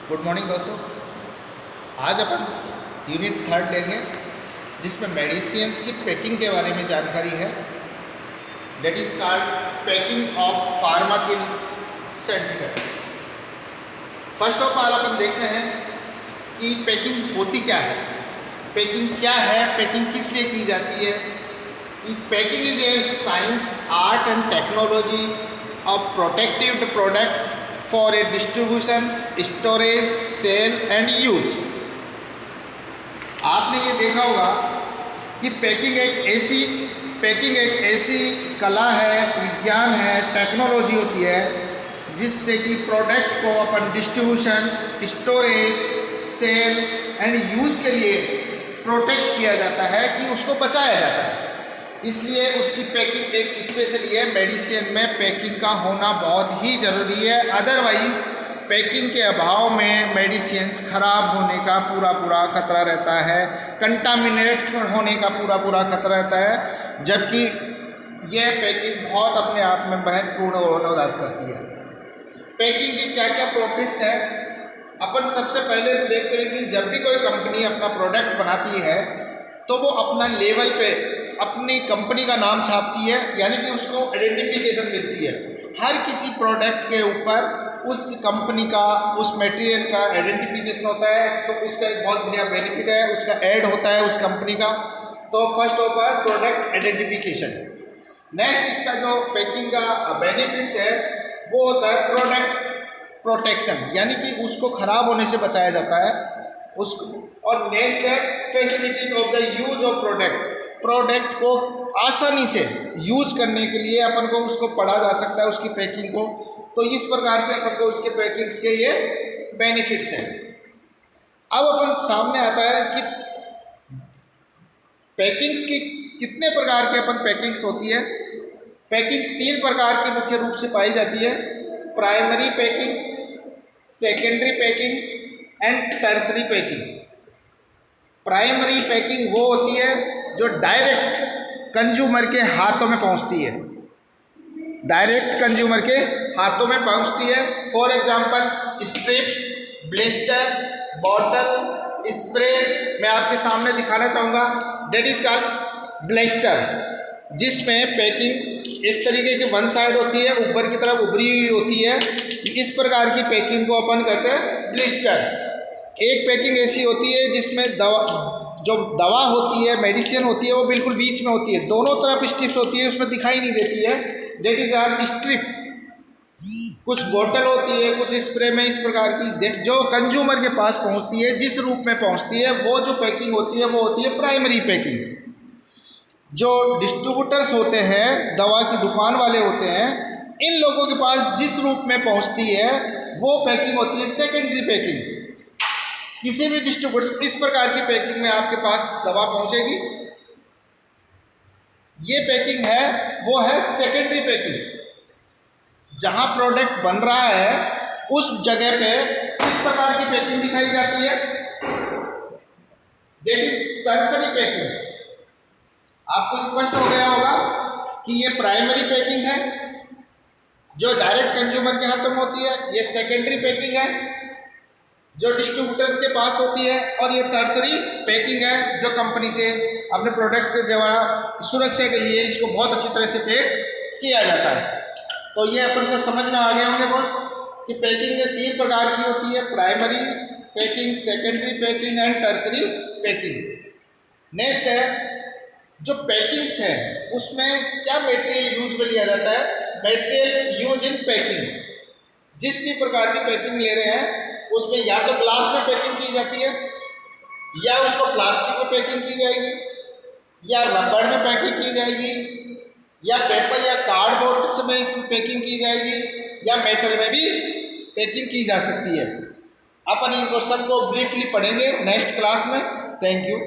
Good morning दोस्तों। आज अपन unit 3 लेंगे जिसमें मेडिसिन्स की पैकिंग के बारे में जानकारी है। That is called packing of pharmaceuticals certificate. First of all अपन देखते हैं कि पैकिंग होती क्या है, पैकिंग क्या है, पैकिंग किस लिए की जाती है। कि packing is a science, art and technology of protective products for a distribution, storage, sale and use. आपने ये देखा होगा कि पैकिंग एक ऐसी कला है, विज्ञान है, टेक्नोलॉजी होती है जिससे कि प्रोडक्ट को अपन distribution, storage, sale and use के लिए प्रोटेक्ट किया जाता है, कि उसको बचाया जाता है। इसलिए उसकी पैकिंग एक स्पेशली है। मेडिसिन में पैकिंग का होना बहुत ही ज़रूरी है, अदरवाइज पैकिंग के अभाव में मेडिसिन्स खराब होने का पूरा खतरा रहता है, कंटामिनेट होने का पूरा खतरा रहता है। जबकि यह पैकिंग बहुत अपने आप में महत्वपूर्ण रोल करती है। पैकिंग के क्या क्या प्रॉफिट्स हैं, अपन सबसे पहले तो देखते हैं कि जब भी कोई कंपनी अपना प्रोडक्ट बनाती है तो वो अपना लेवल पे अपनी कंपनी का नाम छापती है, यानी कि उसको आइडेंटिफिकेशन मिलती है। हर किसी प्रोडक्ट के ऊपर उस कंपनी का, उस मटेरियल का आइडेंटिफिकेशन होता है, तो इसका एक बहुत बढ़िया बेनिफिट है, उसका ऐड होता है उस कंपनी का। तो first of all product identification. Next इसका जो पैकिंग का बेनिफिट्स है वो होता है प्रोडक्ट प्रोटेक्शन, यानी कि उसको खराब होने से बचाया जाता है उसको। और नेक्स्ट है facility of the use of product को आसानी से यूज करने के लिए अपन को उसको पढ़ा जा सकता है, उसकी पैकिंग को। तो इस प्रकार से अपन को उसके पैकिंग्स के ये बेनिफिट्स हैं। अब अपन सामने आता है कि पैकिंग्स की कितने प्रकार के अपन पैकिंग्स होती है। पैकिंग्स 3 प्रकार की मुख्य रूप से पाई जाती है: primary packing, secondary packing and tertiary packing. Primary packing वो होती है जो डायरेक्ट कंज्यूमर के हाथों में पहुंचती है, डायरेक्ट कंज्यूमर के हाथों में पहुंचती है। For example strips, blister, bottle, spray. मैं आपके सामने दिखाना चाहूँगा, दैट इज कॉल्ड ब्लिस्टर, जिसमें पैकिंग इस तरीके की वन साइड होती है, ऊपर की तरफ उभरी हुई होती है। इस प्रकार की पैकिंग को अपन कहते हैं ब्लिस्टर। एक पैकिंग ऐसी होती है जिसमें दवा होती है, मेडिसिन होती है, वो बिल्कुल बीच में होती है, दोनों तरफ स्ट्रिप्स होती है, उसमें दिखाई नहीं देती है, डेट इज आर स्ट्रिप। कुछ बोतल होती है, कुछ स्प्रे में इस प्रकार की जो कंज्यूमर के पास पहुंचती है, जिस रूप में पहुंचती है, वो जो पैकिंग होती है वो होती है प्राइमरी पैकिंग। जो डिस्ट्रीब्यूटर्स होते हैं, दवा की दुकान वाले होते हैं, इन लोगों के पास जिस रूप में पहुंचती है वो पैकिंग होती है सेकेंडरी पैकिंग। किसी भी डिस्ट्रीब्यूटर इस प्रकार की पैकिंग में आपके पास दवा पहुंचेगी, ये पैकिंग है वो है सेकेंडरी पैकिंग। जहां प्रोडक्ट बन रहा है उस जगह पे इस प्रकार की पैकिंग दिखाई जाती है, दैट इज टर्सरी पैकिंग। आपको स्पष्ट हो गया होगा कि ये प्राइमरी पैकिंग है जो डायरेक्ट कंज्यूमर के हाथों में होती है, ये सेकेंडरी पैकिंग है जो डिस्ट्रीब्यूटर्स के पास होती है, और ये टर्सरी पैकिंग है जो कंपनी से अपने प्रोडक्ट से द्वारा सुरक्षा के लिए इसको बहुत अच्छी तरह से पैक किया जाता है। तो ये अपन को समझ में आ गए होंगे बॉस कि पैकिंग 3 प्रकार की होती है: primary packing, secondary packing and tertiary packing. Next है जो पैकिंग्स है उसमें क्या मटेरियल यूज में लिया जाता है। मटेरियल यूज इन पैकिंग, जिस भी प्रकार की पैकिंग ले रहे हैं उसमें या तो ग्लास में पैकिंग की जाती है, या उसको प्लास्टिक में पैकिंग की जाएगी, या रबड़ में पैकिंग की जाएगी, या पेपर या कार्डबोर्ड में इसमें पैकिंग की जाएगी, या मेटल में भी पैकिंग की जा सकती है। अपन इनको सबको ब्रीफली पढ़ेंगे नेक्स्ट क्लास में। Thank you.